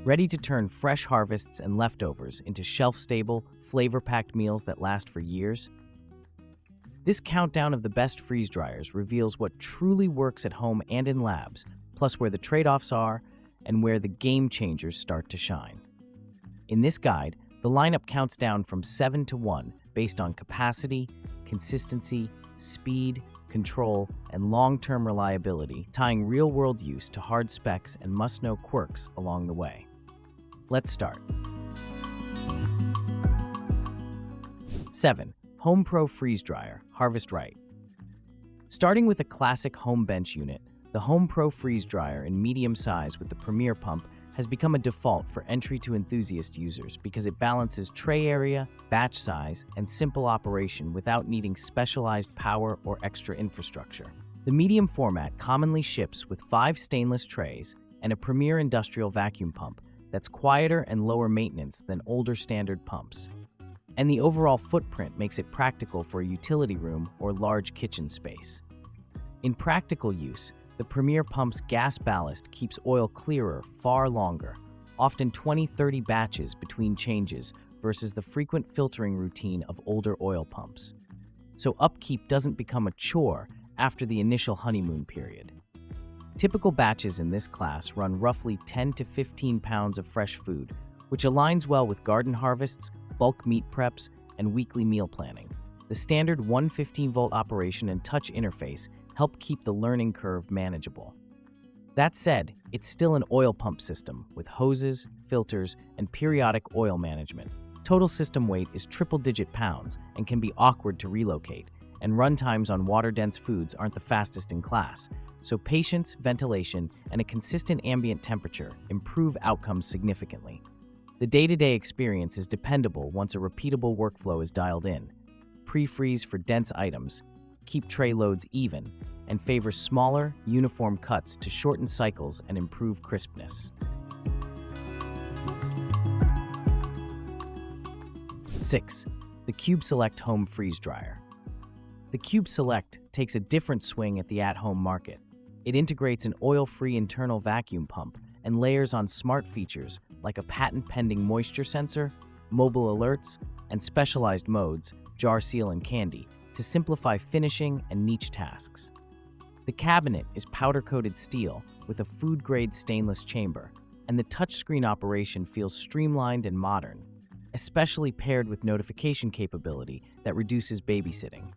ready to turn fresh harvests and leftovers into shelf-stable, flavor-packed meals that last for years? This countdown of the best freeze dryers reveals what truly works at home and in labs, plus where the trade-offs are and where the game changers start to shine. In this guide, the lineup counts down from 7 to 1 based on capacity, consistency, speed, control, and long-term reliability, tying real-world use to hard specs and must-know quirks along the way. Let's start. 7. Home Pro Freeze Dryer, Harvest Right. Starting with a classic home bench unit, the Home Pro Freeze Dryer in medium size with the Premier pump has become a default for entry to enthusiast users because it balances tray area, batch size, and simple operation without needing specialized power or extra infrastructure. The medium format commonly ships with 5 stainless trays and a Premier industrial vacuum pump that's quieter and lower maintenance than older standard pumps. And the overall footprint makes it practical for a utility room or large kitchen space. In practical use, the Premier pump's gas ballast keeps oil clearer far longer, often 20-30 batches between changes versus the frequent filtering routine of older oil pumps. So upkeep doesn't become a chore after the initial honeymoon period. Typical batches in this class run roughly 10 to 15 pounds of fresh food, which aligns well with garden harvests, bulk meat preps, and weekly meal planning. The standard 115-volt operation and touch interface help keep the learning curve manageable. That said, it's still an oil pump system with hoses, filters, and periodic oil management. Total system weight is triple-digit pounds and can be awkward to relocate, and runtimes on water-dense foods aren't the fastest in class, so patience, ventilation, and a consistent ambient temperature improve outcomes significantly. The day-to-day experience is dependable once a repeatable workflow is dialed in. Pre-freeze for dense items, keep tray loads even, and favor smaller, uniform cuts to shorten cycles and improve crispness. 6. The Cube Select Home Freeze Dryer. The Cube Select takes a different swing at the at-home market. It integrates an oil-free internal vacuum pump and layers on smart features like a patent-pending moisture sensor, mobile alerts, and specialized modes, jar seal and candy, to simplify finishing and niche tasks. The cabinet is powder-coated steel with a food-grade stainless chamber, and the touchscreen operation feels streamlined and modern, especially paired with notification capability that reduces babysitting.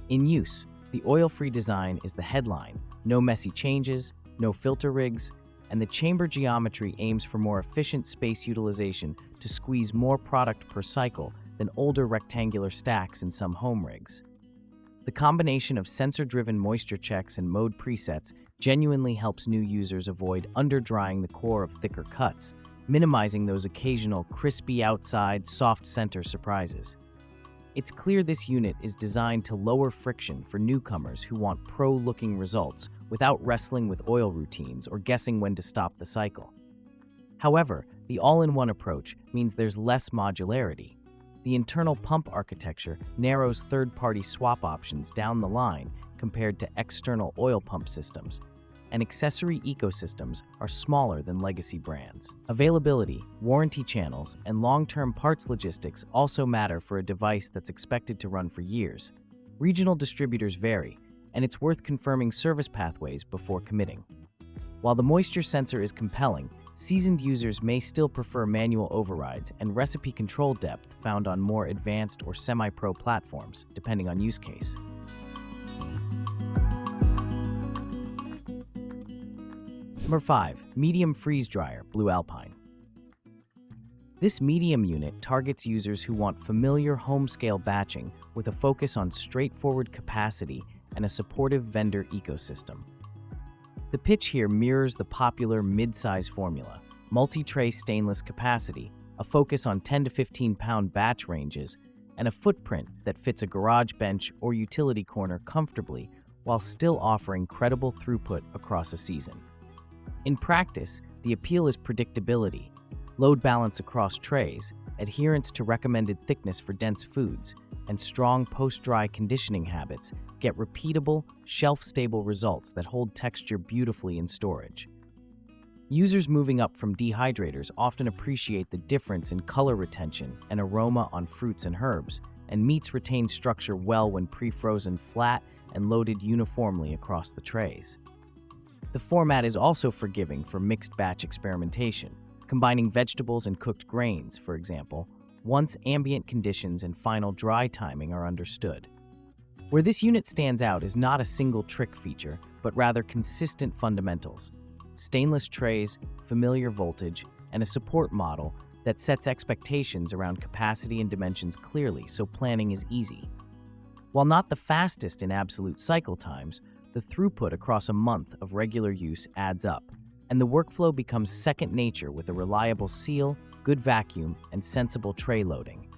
In use, the oil-free design is the headline: no messy changes, no filter rigs, and the chamber geometry aims for more efficient space utilization to squeeze more product per cycle than older rectangular stacks in some home rigs. The combination of sensor-driven moisture checks and mode presets genuinely helps new users avoid under-drying the core of thicker cuts, minimizing those occasional crispy outside, soft center surprises. It's clear this unit is designed to lower friction for newcomers who want pro-looking results without wrestling with oil routines or guessing when to stop the cycle. However, the all-in-one approach means there's less modularity. The internal pump architecture narrows third-party swap options down the line compared to external oil pump systems, and accessory ecosystems are smaller than legacy brands. Availability, warranty channels, and long-term parts logistics also matter for a device that's expected to run for years. Regional distributors vary, and it's worth confirming service pathways before committing. While the moisture sensor is compelling, seasoned users may still prefer manual overrides and recipe control depth found on more advanced or semi-pro platforms, depending on use case. Number 5. Medium Freeze Dryer, Blue Alpine. This medium unit targets users who want familiar home-scale batching with a focus on straightforward capacity and a supportive vendor ecosystem. The pitch here mirrors the popular mid-size formula: multi-tray stainless capacity, a focus on 10 to 15 pound batch ranges, and a footprint that fits a garage bench or utility corner comfortably while still offering credible throughput across a season. In practice, the appeal is predictability, load balance across trays, adherence to recommended thickness for dense foods, and strong post-dry conditioning habits get repeatable, shelf-stable results that hold texture beautifully in storage. Users moving up from dehydrators often appreciate the difference in color retention and aroma on fruits and herbs, and meats retain structure well when pre-frozen flat and loaded uniformly across the trays. The format is also forgiving for mixed batch experimentation, combining vegetables and cooked grains, for example, once ambient conditions and final dry timing are understood. Where this unit stands out is not a single trick feature, but rather consistent fundamentals: stainless trays, familiar voltage, and a support model that sets expectations around capacity and dimensions clearly so planning is easy. While not the fastest in absolute cycle times, the throughput across a month of regular use adds up, and the workflow becomes second nature with a reliable seal, good vacuum, and sensible tray loading.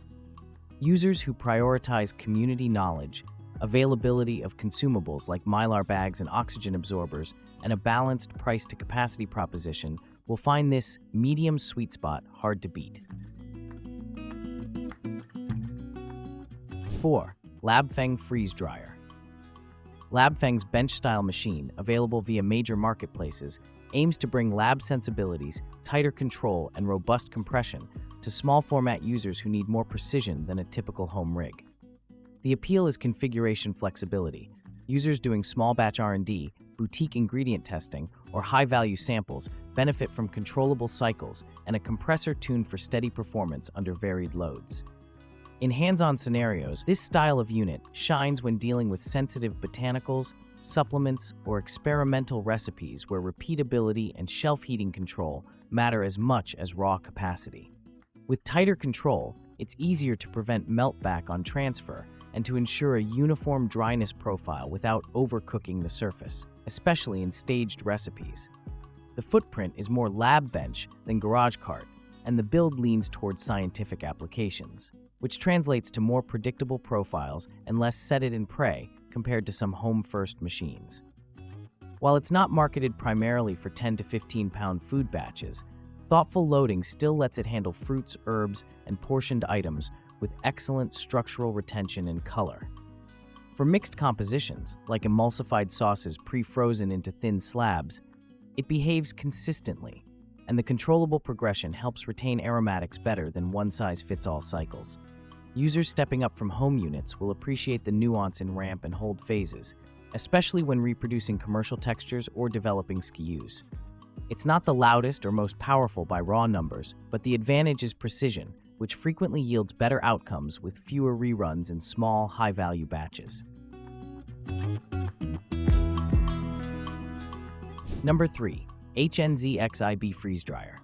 Users who prioritize community knowledge, availability of consumables like Mylar bags and oxygen absorbers, and a balanced price-to-capacity proposition will find this medium sweet spot hard to beat. 4. Labfeng Freeze Dryer. Labfeng's bench-style machine, available via major marketplaces, aims to bring lab sensibilities, tighter control, and robust compression to small-format users who need more precision than a typical home rig. The appeal is configuration flexibility. Users doing small-batch R&D, boutique ingredient testing, or high-value samples benefit from controllable cycles and a compressor tuned for steady performance under varied loads. In hands-on scenarios, this style of unit shines when dealing with sensitive botanicals, supplements, or experimental recipes where repeatability and shelf heating control matter as much as raw capacity. With tighter control, it's easier to prevent meltback on transfer and to ensure a uniform dryness profile without overcooking the surface, especially in staged recipes. The footprint is more lab bench than garage cart, and the build leans towards scientific applications, which translates to more predictable profiles and less set it and pray compared to some home-first machines. While it's not marketed primarily for 10 to 15 pound food batches, thoughtful loading still lets it handle fruits, herbs, and portioned items with excellent structural retention and color. For mixed compositions, like emulsified sauces pre-frozen into thin slabs, it behaves consistently, and the controllable progression helps retain aromatics better than one-size-fits-all cycles. Users stepping up from home units will appreciate the nuance in ramp and hold phases, especially when reproducing commercial textures or developing SKUs. It's not the loudest or most powerful by raw numbers, but the advantage is precision, which frequently yields better outcomes with fewer reruns in small, high-value batches. Number 3. HNZXIB Freeze Dryer.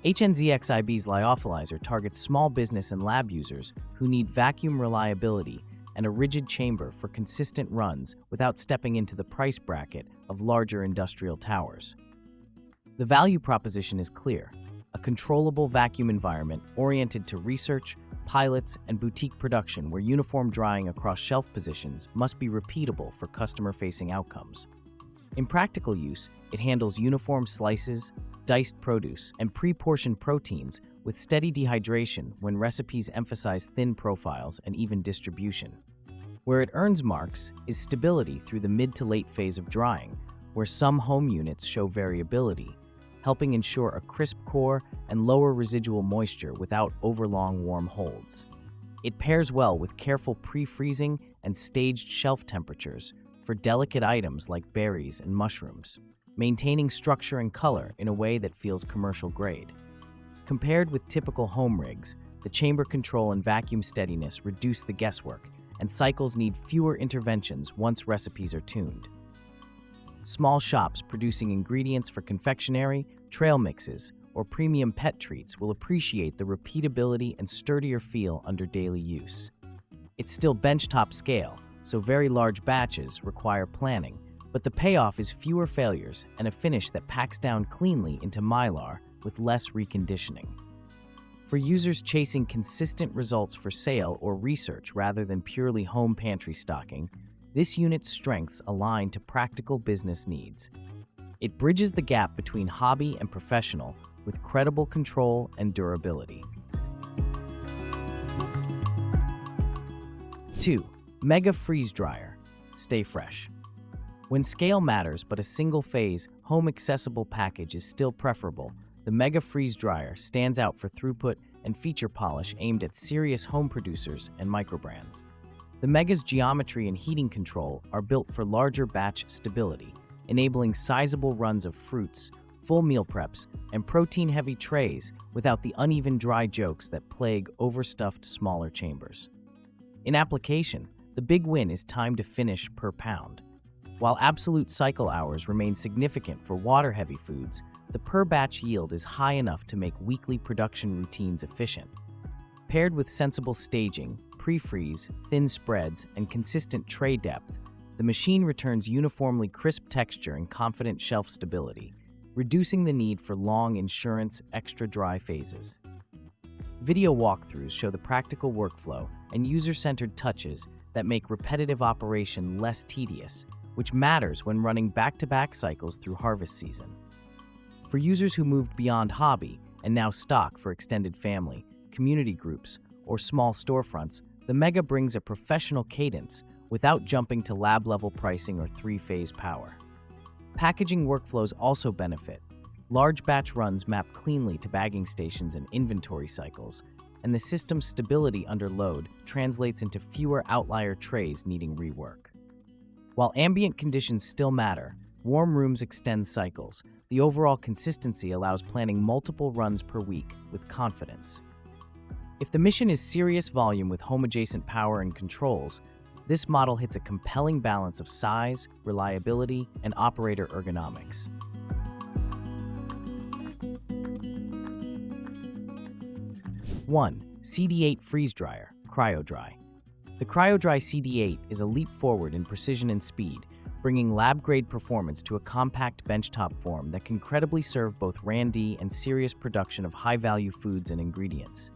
HNZXIB's lyophilizer targets small business and lab users who need vacuum reliability and a rigid chamber for consistent runs without stepping into the price bracket of larger industrial towers. The value proposition is clear: a controllable vacuum environment oriented to research, pilots, and boutique production where uniform drying across shelf positions must be repeatable for customer-facing outcomes. In practical use, it handles uniform slices, diced produce, and pre-portioned proteins with steady dehydration when recipes emphasize thin profiles and even distribution. Where it earns marks is stability through the mid to late phase of drying, where some home units show variability, helping ensure a crisp core and lower residual moisture without overlong warm holds. It pairs well with careful pre-freezing and staged shelf temperatures for delicate items like berries and mushrooms, maintaining structure and color in a way that feels commercial grade. Compared with typical home rigs, the chamber control and vacuum steadiness reduce the guesswork, and cycles need fewer interventions once recipes are tuned. Small shops producing ingredients for confectionery, trail mixes, or premium pet treats will appreciate the repeatability and sturdier feel under daily use. It's still benchtop scale, so very large batches require planning, but the payoff is fewer failures and a finish that packs down cleanly into Mylar with less reconditioning. For users chasing consistent results for sale or research rather than purely home pantry stocking, this unit's strengths align to practical business needs. It bridges the gap between hobby and professional with credible control and durability. 2. Mega Freeze Dryer. Stay fresh. When scale matters but a single-phase, home-accessible package is still preferable, the Mega Freeze Dryer stands out for throughput and feature polish aimed at serious home producers and microbrands. The Mega's geometry and heating control are built for larger batch stability, enabling sizable runs of fruits, full meal preps, and protein-heavy trays without the uneven dry jokes that plague overstuffed smaller chambers. In application, the big win is time to finish per pound. While absolute cycle hours remain significant for water-heavy foods, the per-batch yield is high enough to make weekly production routines efficient. Paired with sensible staging, pre-freeze, thin spreads, and consistent tray depth, the machine returns uniformly crisp texture and confident shelf stability, reducing the need for long insurance extra dry phases. Video walkthroughs show the practical workflow and user-centered touches that make repetitive operation less tedious, which matters when running back-to-back cycles through harvest season. For users who moved beyond hobby and now stock for extended family, community groups, or small storefronts, the Mega brings a professional cadence without jumping to lab-level pricing or three-phase power. Packaging workflows also benefit. Large batch runs map cleanly to bagging stations and inventory cycles, and the system's stability under load translates into fewer outlier trays needing rework. While ambient conditions still matter, warm rooms extend cycles. The overall consistency allows planning multiple runs per week with confidence. If the mission is serious volume with home-adjacent power and controls, this model hits a compelling balance of size, reliability, and operator ergonomics. One, CD8 Freeze Dryer, CryoDry. The CryoDry CD8 is a leap forward in precision and speed, bringing lab-grade performance to a compact benchtop form that can credibly serve both R&D and serious production of high-value foods and ingredients.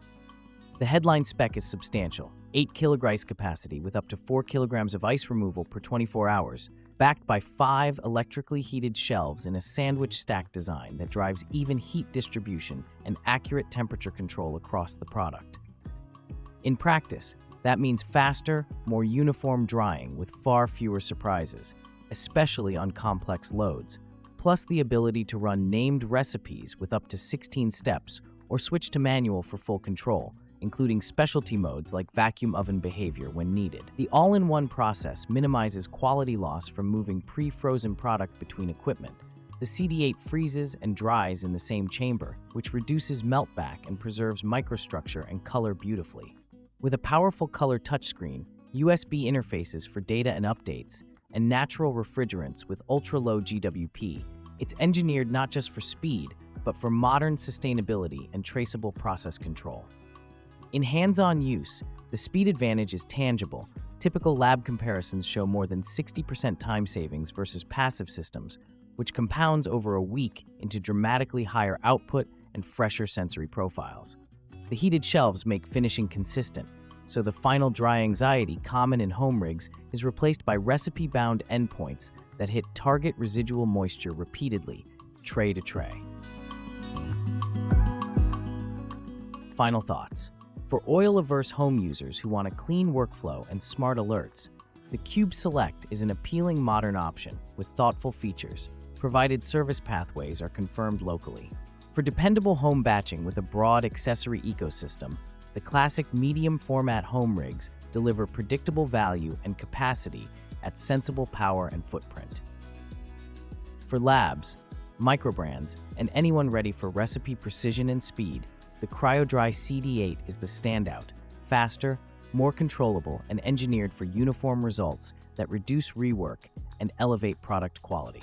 The headline spec is substantial, 8 kg capacity with up to 4 kg of ice removal per 24 hours, backed by 5 electrically heated shelves in a sandwich stack design that drives even heat distribution and accurate temperature control across the product. In practice, that means faster, more uniform drying with far fewer surprises, especially on complex loads, plus the ability to run named recipes with up to 16 steps or switch to manual for full control, including specialty modes like vacuum oven behavior when needed. The all-in-one process minimizes quality loss from moving pre-frozen product between equipment. The CD8 freezes and dries in the same chamber, which reduces meltback and preserves microstructure and color beautifully. With a powerful color touchscreen, USB interfaces for data and updates, and natural refrigerants with ultra-low GWP, it's engineered not just for speed, but for modern sustainability and traceable process control. In hands-on use, the speed advantage is tangible. Typical lab comparisons show more than 60% time savings versus passive systems, which compounds over a week into dramatically higher output and fresher sensory profiles. The heated shelves make finishing consistent, so the final dry anxiety common in home rigs is replaced by recipe-bound endpoints that hit target residual moisture repeatedly, tray to tray. Final thoughts. For oil-averse home users who want a clean workflow and smart alerts, the Cube Select is an appealing modern option with thoughtful features, provided service pathways are confirmed locally. For dependable home batching with a broad accessory ecosystem, the classic medium-format home rigs deliver predictable value and capacity at sensible power and footprint. For labs, microbrands, and anyone ready for recipe precision and speed, the CryoDry CD8 is the standout, faster, more controllable, and engineered for uniform results that reduce rework and elevate product quality.